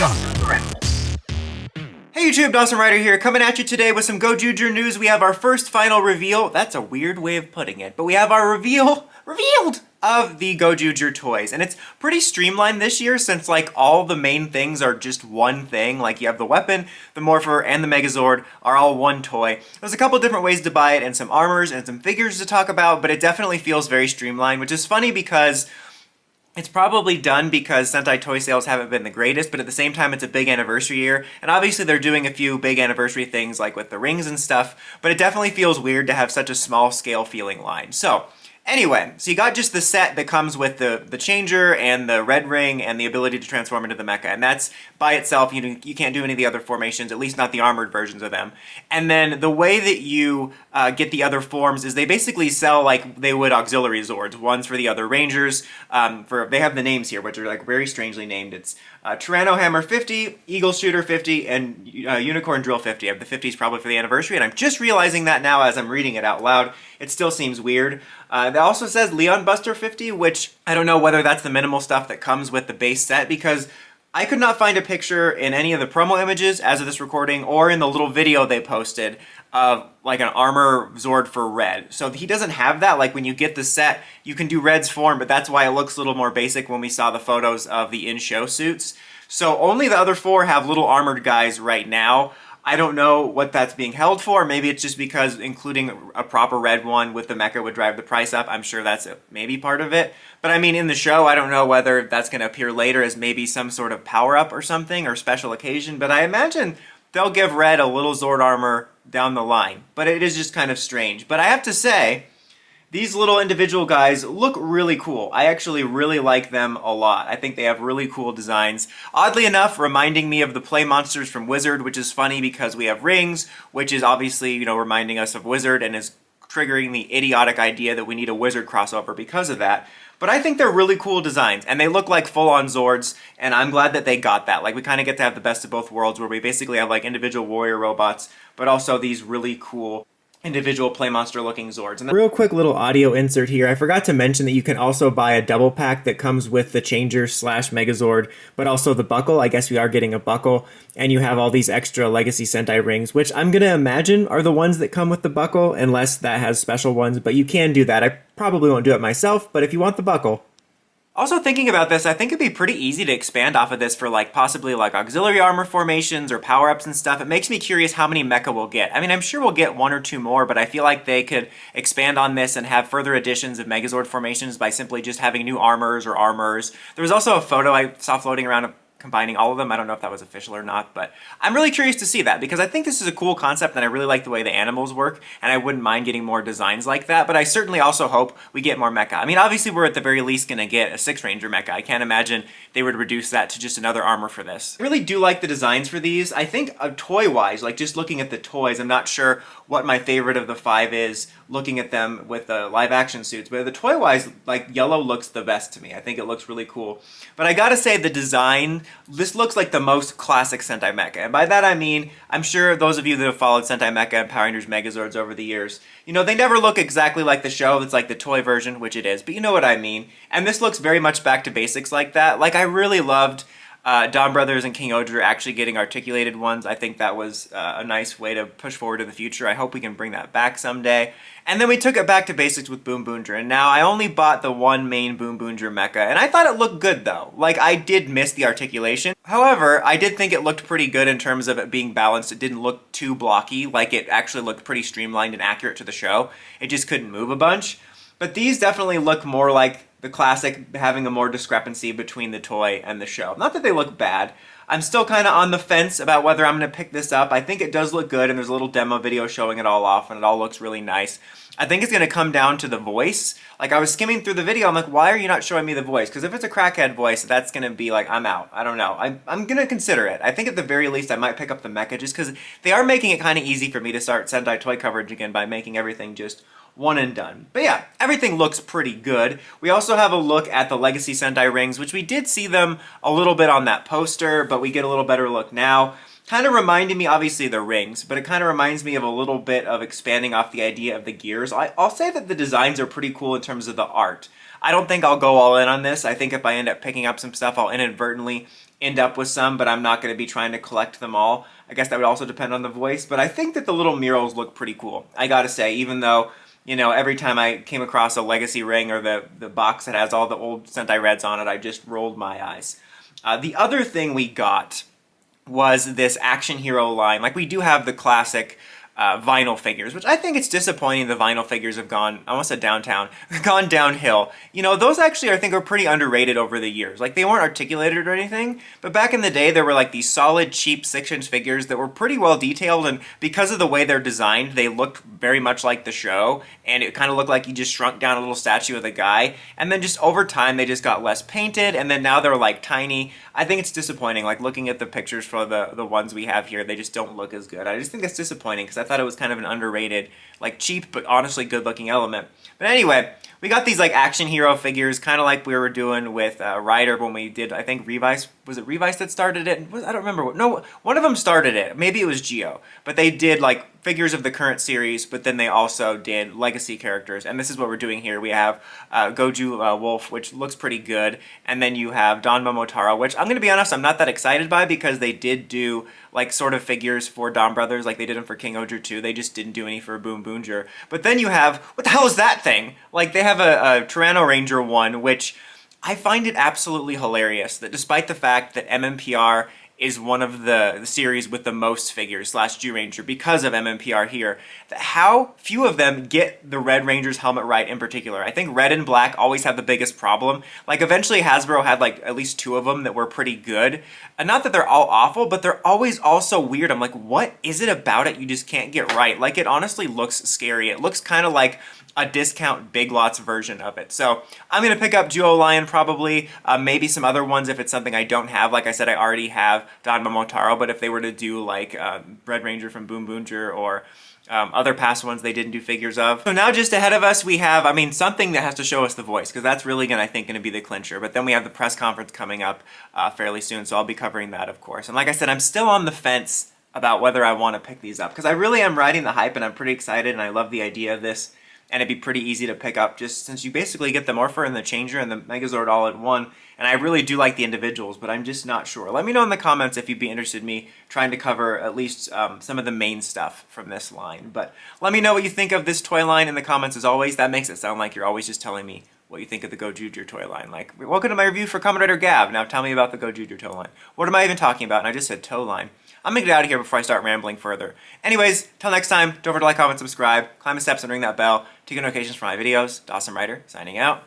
Hey YouTube, Dawson Ryder here, coming at you today with some Gozyuger news. We have our first final reveal. That's a weird way of putting it, but we have our revealed of the Gozyuger toys. And it's pretty streamlined this year since like all the main things are just one thing. Like you have the weapon, the Morpher, and the Megazord are all one toy. There's a couple different ways to buy it and some armors and some figures to talk about, but it definitely feels very streamlined, which is funny because it's probably done because Sentai toy sales haven't been the greatest, but at the same time it's a big anniversary year, and obviously they're doing a few big anniversary things like with the rings and stuff, but it definitely feels weird to have such a small scale feeling line. So, anyway, so you got just the set that comes with the changer and the red ring and the ability to transform into the mecha, and that's by itself. You can't do any of the other formations, at least not the armored versions of them. And then the way that you get the other forms is they basically sell like they would auxiliary Zords. One's for the other Rangers, they have the names here, which are like very strangely named. It's Tyranno Hammer 50, Eagle Shooter 50, and Unicorn Drill 50. I have the 50s probably for the anniversary, and I'm just realizing that now as I'm reading it out loud. It still seems weird. It also says Leon Buster 50, which I don't know whether that's the minimal stuff that comes with the base set, because I could not find a picture in any of the promo images as of this recording or in the little video they posted of like an armor Zord for red. So he doesn't have that. Like when you get the set, you can do red's form, but that's why it looks a little more basic when we saw the photos of the in-show suits. So only the other four have little armored guys right now. I don't know what that's being held for. Maybe it's just because including a proper red one with the mecha would drive the price up. I'm sure that's maybe part of it. But I mean, in the show, I don't know whether that's going to appear later as maybe some sort of power-up or something, or special occasion. But I imagine they'll give red a little Zord armor down the line. But it is just kind of strange. But I have to say, these little individual guys look really cool. I actually really like them a lot. I think they have really cool designs. Oddly enough, reminding me of the Play Monsters from Wizard, which is funny because we have Rings, which is obviously, reminding us of Wizard and is triggering the idiotic idea that we need a Wizard crossover because of that. But I think they're really cool designs, and they look like full-on Zords, and I'm glad that they got that. Like, we kind of get to have the best of both worlds, where we basically have, like, individual warrior robots, but also these really cool individual play monster looking Zords. And real quick little audio insert here. I forgot to mention that you can also buy a double pack that comes with the changer / Megazord, but also the buckle. I guess we are getting a buckle, and you have all these extra Legacy Sentai rings, which I'm gonna imagine are the ones that come with the buckle, unless that has special ones, but you can do that. I probably won't do it myself, but if you want the buckle. Also thinking about this, I think it'd be pretty easy to expand off of this for like possibly like auxiliary armor formations or power-ups and stuff. It makes me curious how many mecha we'll get. I mean, I'm sure we'll get one or two more, but I feel like they could expand on this and have further additions of Megazord formations by simply just having new armors or armors. There was also a photo I saw floating around of combining all of them. I don't know if that was official or not, but I'm really curious to see that because I think this is a cool concept and I really like the way the animals work, and I wouldn't mind getting more designs like that, but I certainly also hope we get more mecha. I mean, obviously we're at the very least going to get a 6-Ranger mecha. I can't imagine they would reduce that to just another armor for this. I really do like the designs for these. I think toy-wise, like just looking at the toys, I'm not sure what my favorite of the 5 is looking at them with the live-action suits, but the toy-wise, like yellow looks the best to me. I think it looks really cool. But I gotta say the design, this looks like the most classic Sentai Mecha. And by that I mean, I'm sure those of you that have followed Sentai Mecha and Power Rangers Megazords over the years, they never look exactly like the show. It's like the toy version, which it is, but you know what I mean. And this looks very much back to basics like that. Like I really loved Dawn Brothers and King Odra actually getting articulated ones. I think that was a nice way to push forward to the future. I hope we can bring that back someday. And then we took it back to basics with Boom Boomdra. And now I only bought the one main Boom Boomdra mecha, and I thought it looked good though. Like I did miss the articulation. However, I did think it looked pretty good in terms of it being balanced. It didn't look too blocky. Like it actually looked pretty streamlined and accurate to the show. It just couldn't move a bunch. But these definitely look more like the classic, having a more discrepancy between the toy and the show. Not that they look bad. I'm still kind of on the fence about whether I'm going to pick this up. I think it does look good, and there's a little demo video showing it all off, and it all looks really nice. I think it's going to come down to the voice. Like, I was skimming through the video, I'm like, why are you not showing me the voice? Because if it's a crackhead voice, that's going to be like, I'm out. I don't know. I'm going to consider it. I think at the very least, I might pick up the mecha, just because they are making it kind of easy for me to start Sentai toy coverage again by making everything just one and done. But yeah, everything looks pretty good. We also have a look at the Legacy Sentai Rings, which we did see them a little bit on that poster, but we get a little better look now. Kind of reminded me, obviously, the rings, but it kind of reminds me of a little bit of expanding off the idea of the gears. I'll say that the designs are pretty cool in terms of the art. I don't think I'll go all in on this. I think if I end up picking up some stuff, I'll inadvertently end up with some, but I'm not going to be trying to collect them all. I guess that would also depend on the voice, but I think that the little murals look pretty cool. I gotta say, even though, you know, every time I came across a Legacy ring or the box that has all the old Sentai Reds on it, I just rolled my eyes. The other thing we got was this action hero line. Like, we do have the classic vinyl figures, which I think it's disappointing the vinyl figures have gone, I almost said downtown, gone downhill. You know, those actually I think are pretty underrated over the years. Like, they weren't articulated or anything, but back in the day there were like these solid, cheap 6-inch figures that were pretty well detailed, and because of the way they're designed, they looked very much like the show, and it kind of looked like you just shrunk down a little statue of a guy, and then just over time they just got less painted, and then now they're like tiny. I think it's disappointing, like looking at the pictures for the ones we have here, they just don't look as good. I just think that's disappointing, because I thought it was kind of an underrated, like cheap but honestly good looking element. But anyway, we got these like action hero figures, kind of like we were doing with Ryder when we did, I think Revice, was it Revice that started it? I don't remember. No, one of them started it. Maybe it was Geo. But they did like figures of the current series, but then they also did legacy characters. And this is what we're doing here. We have Goju Wolf, which looks pretty good. And then you have Don Momotaro, which I'm going to be honest, I'm not that excited by, because they did do like sort of figures for Don Brothers, like they did them for King Oger 2. They just didn't do any for Boom Boonger. But then you have, what the hell is that thing? Like, they have a Tyranno Ranger one, which I find it absolutely hilarious that despite the fact that mmpr is one of the series with the most figures / G-Ranger because of mmpr here, that how few of them get the Red Ranger's helmet right in particular. I think red and black always have the biggest problem. Like, eventually Hasbro had like at least 2 of them that were pretty good. And not that they're all awful, but they're always also weird. I'm like, what is it about it you just can't get right? Like, it honestly looks scary. It looks kind of like a discount Big Lots version of it. So I'm going to pick up Duo Lion probably, maybe some other ones if it's something I don't have. Like I said, I already have Don Momotaro, but if they were to do like Red Ranger from Boom Boonger or other past ones they didn't do figures of. So now just ahead of us we have, I mean, something that has to show us the voice, because that's really I think going to be the clincher. But then we have the press conference coming up fairly soon, so I'll be covering that, of course. And like I said, I'm still on the fence about whether I want to pick these up, because I really am riding the hype and I'm pretty excited and I love the idea of this. And it'd be pretty easy to pick up, just since you basically get the Morpher and the Changer and the Megazord all in one. And I really do like the individuals, but I'm just not sure. Let me know in the comments if you'd be interested in me trying to cover at least some of the main stuff from this line. But let me know what you think of this toy line in the comments as always. That makes it sound like you're always just telling me what you think of the Gozyuger toy line. Like, welcome to my review for Kamen Rider Gab. Now tell me about the Gozyuger toy line. What am I even talking about? And I just said toe line. I'm gonna get out of here before I start rambling further. Anyways, till next time, don't forget to like, comment, subscribe, climb the steps and ring that bell to get notifications for my videos. Dawson Rider, signing out.